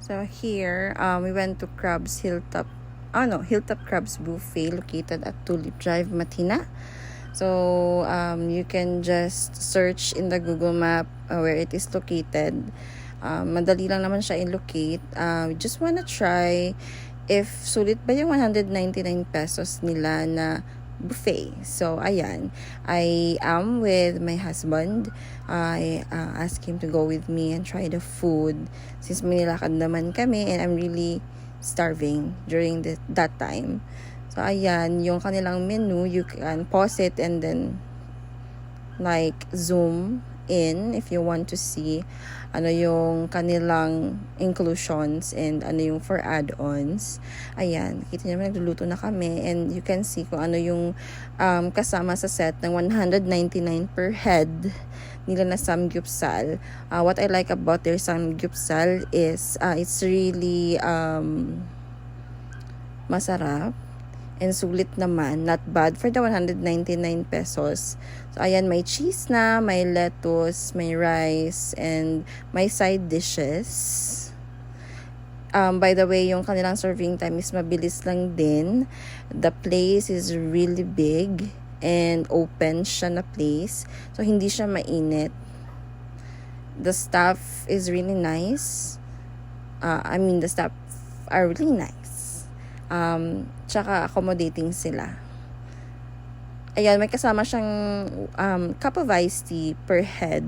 So here, we went to Hilltop Crabs Buffet located at Tulip Drive, Matina. So you can just search in the Google Map where it is located. Madali lang naman siya i-locate. We just wanna try if sulit ba yung 199 pesos nila na buffet. So, ayan. I am with my husband. I asked him to go with me and try the food since may nilakad naman kami and I'm really starving during that time. So, ayan. Yung kanilang menu, you can pause it and then like zoom in if you want to see ano yung kanilang inclusions and ano yung for add-ons. Ayan, kita niyo nagluluto na kami and you can see kung ano yung kasama sa set ng 199 per head nila na samgyupsal. What I like about their samgyupsal is it's really masarap and sulit naman, not bad for the 199 pesos. So, ayan, may cheese na, may lettuce, may rice, and may side dishes. By the way, yung kanilang serving time is mabilis lang din. The place is really big and open siya na place. So, hindi siya mainit. The staff is really nice. The staff are really nice. Tsaka accommodating sila. Ayan, may kasama siyang cup of iced tea per head.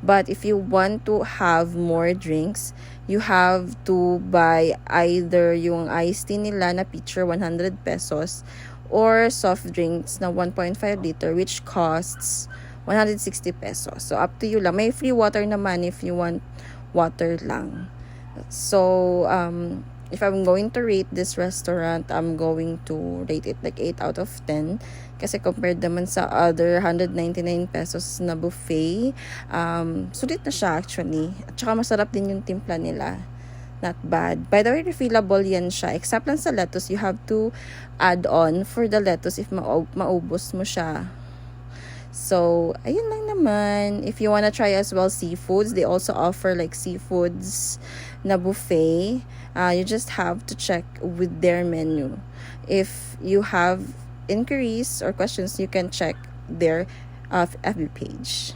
But if you want to have more drinks, you have to buy either yung iced tea nila na pitcher 100 pesos or soft drinks na 1.5 liter which costs 160 pesos. So up to you lang. May free water naman if you want water lang. So if I'm going to rate this restaurant, I'm going to rate it like 8 out of 10. Kasi compared naman sa other 199 pesos na buffet, sulit na siya actually. At saka masarap din yung timpla nila. Not bad. By the way, refillable yan siya. Except lang sa lettuce, you have to add on for the lettuce if maubos mo siya. So, ayun lang naman. If you wanna try as well seafoods, they also offer like seafoods na buffet. You just have to check with their menu. If you have inquiries or questions, you can check their FB page.